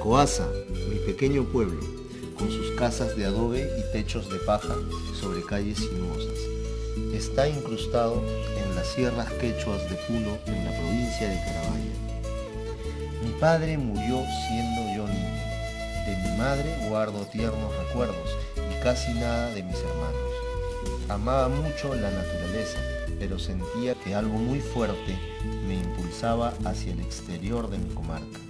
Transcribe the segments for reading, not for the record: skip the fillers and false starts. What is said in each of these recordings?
Coasa, mi pequeño pueblo, con sus casas de adobe y techos de paja sobre calles sinuosas. Está incrustado en las sierras quechuas de Puno, en la provincia de Carabaya. Mi padre murió siendo yo niño. De mi madre guardo tiernos recuerdos y casi nada de mis hermanos. Amaba mucho la naturaleza, pero sentía que algo muy fuerte me impulsaba hacia el exterior de mi comarca.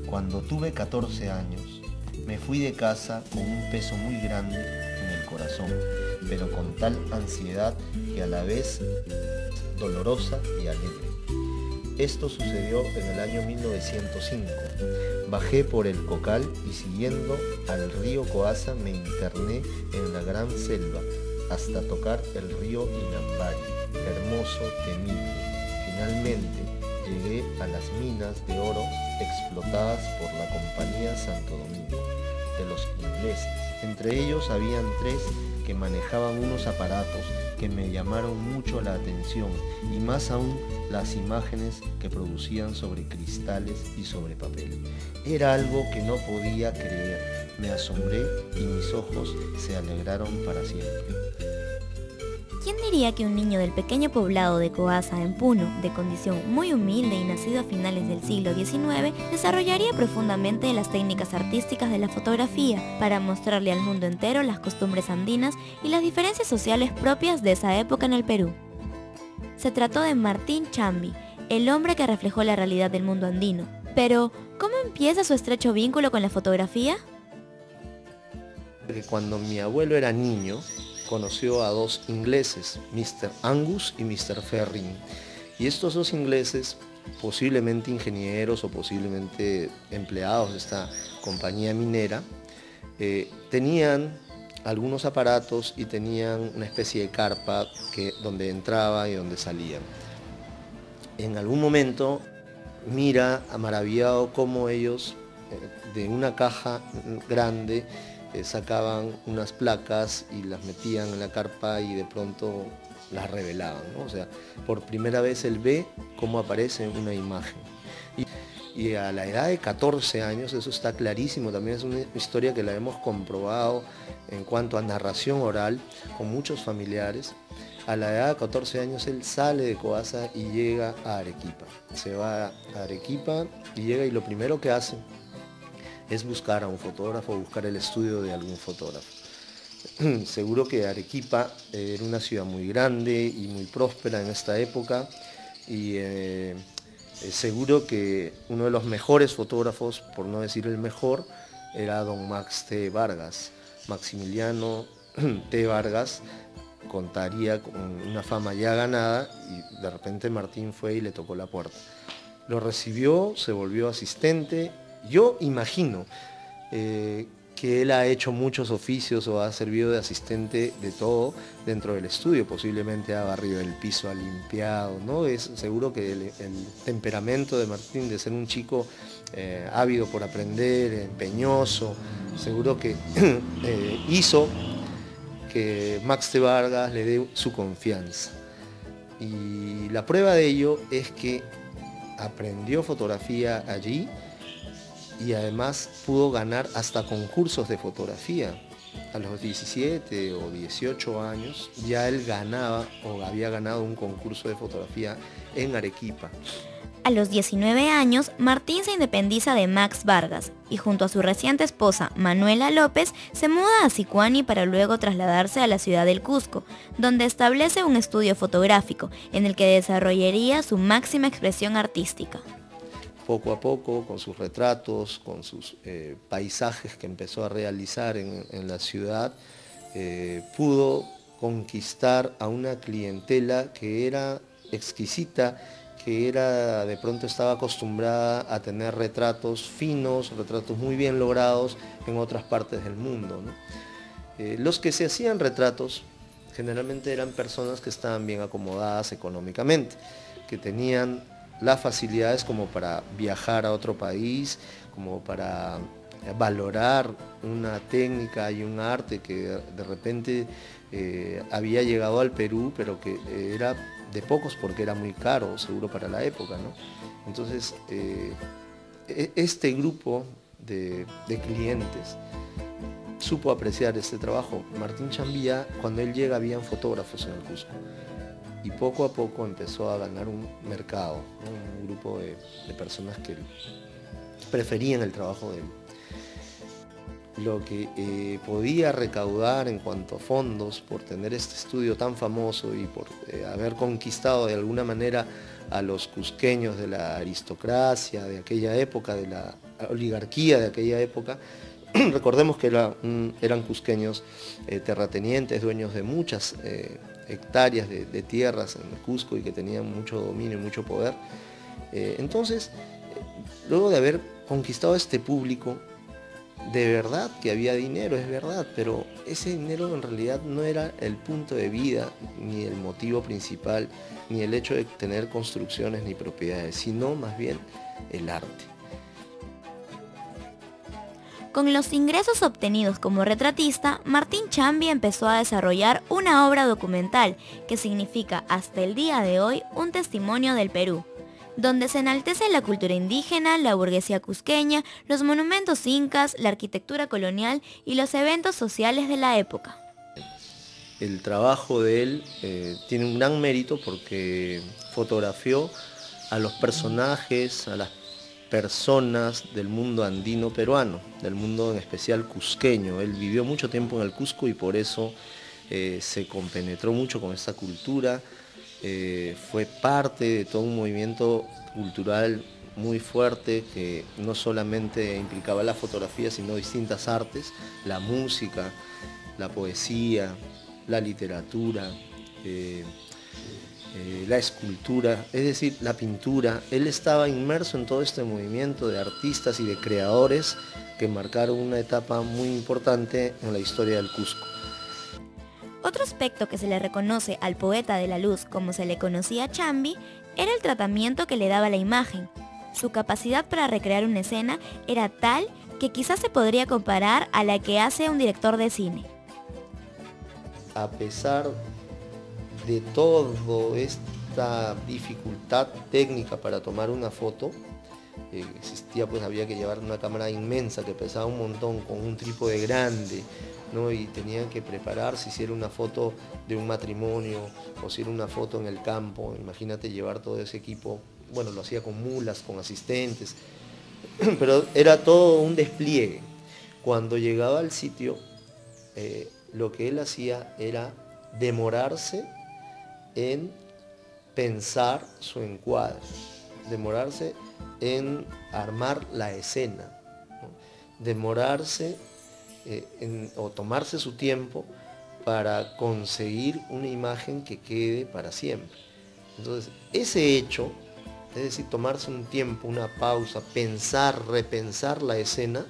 Cuando tuve 14 años, me fui de casa con un peso muy grande en el corazón, pero con tal ansiedad que a la vez dolorosa y alegre. Esto sucedió en el año 1905. Bajé por el Cocal y siguiendo al río Coasa me interné en la gran selva hasta tocar el río Inambari, hermoso, temible. Finalmente llegué a las minas de oro explotadas por la Compañía Santo Domingo, de los ingleses. Entre ellos habían 3 que manejaban unos aparatos que me llamaron mucho la atención, y más aún las imágenes que producían sobre cristales y sobre papel. Era algo que no podía creer. Me asombré y mis ojos se alegraron para siempre. ¿Quién diría que un niño del pequeño poblado de Coasa, en Puno, de condición muy humilde y nacido a finales del siglo XIX, desarrollaría profundamente las técnicas artísticas de la fotografía para mostrarle al mundo entero las costumbres andinas y las diferencias sociales propias de esa época en el Perú? Se trató de Martín Chambi, el hombre que reflejó la realidad del mundo andino. Pero, ¿cómo empieza su estrecho vínculo con la fotografía? Cuando mi abuelo era niño, conoció a 2 ingleses, Mr. Angus y Mr. Ferrin. Y estos 2 ingleses, posiblemente ingenieros o posiblemente empleados de esta compañía minera, tenían algunos aparatos y tenían una especie de carpa donde entraba y donde salían. En algún momento mira maravillado cómo ellos de una caja grande sacaban unas placas y las metían en la carpa y de pronto las revelaban, ¿no? O sea, por primera vez él ve cómo aparece una imagen. Y a la edad de 14 años, eso está clarísimo, también es una historia que la hemos comprobado en cuanto a narración oral con muchos familiares. A la edad de 14 años él sale de Coasa y llega a Arequipa. Se va a Arequipa y llega y lo primero que hace es buscar a un fotógrafo, buscar el estudio de algún fotógrafo. Seguro que Arequipa era una ciudad muy grande y muy próspera en esta época y seguro que uno de los mejores fotógrafos, por no decir el mejor, era don Max T. Vargas. Maximiliano T. Vargas contaría con una fama ya ganada y de repente Martín fue y le tocó la puerta. Lo recibió, se volvió asistente. Yo imagino que él ha hecho muchos oficios o ha servido de asistente de todo dentro del estudio, posiblemente ha barrido el piso, ha limpiado, ¿no? Es seguro que el temperamento de Martín, de ser un chico ávido por aprender, empeñoso, seguro que hizo que Max T. Vargas le dé su confianza. Y la prueba de ello es que aprendió fotografía allí y además pudo ganar hasta concursos de fotografía. A los 17 o 18 años ya él ganaba o había ganado un concurso de fotografía en Arequipa. A los 19 años, Martín se independiza de Max Vargas y junto a su reciente esposa, Manuela López, se muda a Sicuani para luego trasladarse a la ciudad del Cusco, donde establece un estudio fotográfico en el que desarrollaría su máxima expresión artística. Poco a poco, con sus retratos, con sus paisajes que empezó a realizar en la ciudad, pudo conquistar a una clientela que era exquisita, que de pronto estaba acostumbrada a tener retratos finos, retratos muy bien logrados en otras partes del mundo, ¿no? Los que se hacían retratos generalmente eran personas que estaban bien acomodadas económicamente, que tenían las facilidades como para viajar a otro país, como para valorar una técnica y un arte que de repente había llegado al Perú, pero que era de pocos porque era muy caro, seguro para la época, ¿no? Entonces, este grupo de clientes supo apreciar este trabajo. Martín Chambía, cuando él llega, habían fotógrafos en el Cusco, y poco a poco empezó a ganar un mercado, ¿no? Un grupo de personas que preferían el trabajo de él. Lo que podía recaudar en cuanto a fondos por tener este estudio tan famoso y por haber conquistado de alguna manera a los cusqueños de la aristocracia de aquella época, de la oligarquía de aquella época. Recordemos que eran cusqueños terratenientes, dueños de muchas hectáreas de tierras en el Cusco y que tenían mucho dominio y mucho poder. Entonces, luego de haber conquistado a este público, de verdad que había dinero, es verdad, pero ese dinero en realidad no era el punto de vida, ni el motivo principal, ni el hecho de tener construcciones ni propiedades, sino más bien el arte. Con los ingresos obtenidos como retratista, Martín Chambía empezó a desarrollar una obra documental que significa hasta el día de hoy un testimonio del Perú, donde se enaltece la cultura indígena, la burguesía cusqueña, los monumentos incas, la arquitectura colonial y los eventos sociales de la época. El trabajo de él tiene un gran mérito porque fotografió a los personajes, a las personas del mundo andino peruano, del mundo en especial cusqueño. Él vivió mucho tiempo en el Cusco y por eso se compenetró mucho con esta cultura. Fue parte de todo un movimiento cultural muy fuerte que no solamente implicaba la fotografía, sino distintas artes, la música, la poesía, la literatura, la escultura, es decir, la pintura. Él estaba inmerso en todo este movimiento de artistas y de creadores que marcaron una etapa muy importante en la historia del Cusco. Otro aspecto que se le reconoce al poeta de la luz, como se le conocía a Chambi, era el tratamiento que le daba a la imagen. Su capacidad para recrear una escena era tal que quizás se podría comparar a la que hace un director de cine. A pesar de toda esta dificultad técnica para tomar una foto, existía, pues había que llevar una cámara inmensa que pesaba un montón, con un trípode grande, ¿no? Y tenían que prepararse, si era una foto de un matrimonio o si era una foto en el campo. Imagínate llevar todo ese equipo. Bueno, lo hacía con mulas, con asistentes, pero era todo un despliegue. Cuando llegaba al sitio, lo que él hacía era demorarse en pensar su encuadre, demorarse en armar la escena, ¿no? Demorarse o tomarse su tiempo para conseguir una imagen que quede para siempre. Entonces, ese hecho, es decir, tomarse un tiempo, una pausa, pensar, repensar la escena,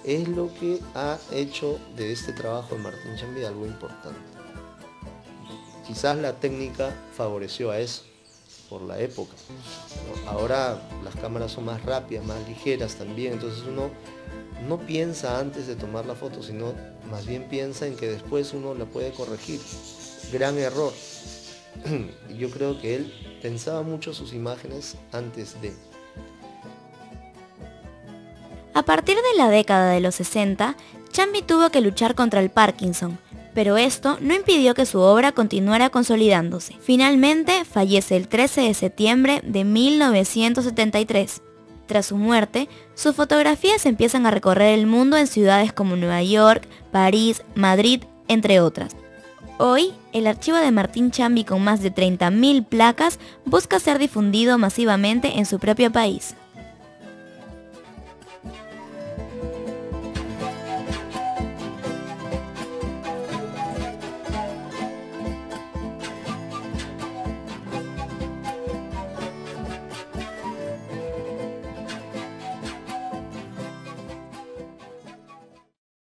es lo que ha hecho de este trabajo de Martín Chambía algo importante. Quizás la técnica favoreció a eso, por la época, ¿no? Ahora las cámaras son más rápidas, más ligeras también, entonces uno no piensa antes de tomar la foto, sino más bien piensa en que después uno la puede corregir. Gran error. Yo creo que él pensaba mucho sus imágenes antes de. A partir de la década de los 60, Chambi tuvo que luchar contra el Parkinson, pero esto no impidió que su obra continuara consolidándose. Finalmente fallece el 13 de septiembre de 1973. Tras su muerte, sus fotografías empiezan a recorrer el mundo en ciudades como Nueva York, París, Madrid, entre otras. Hoy, el archivo de Martín Chambi con más de 30.000 placas busca ser difundido masivamente en su propio país.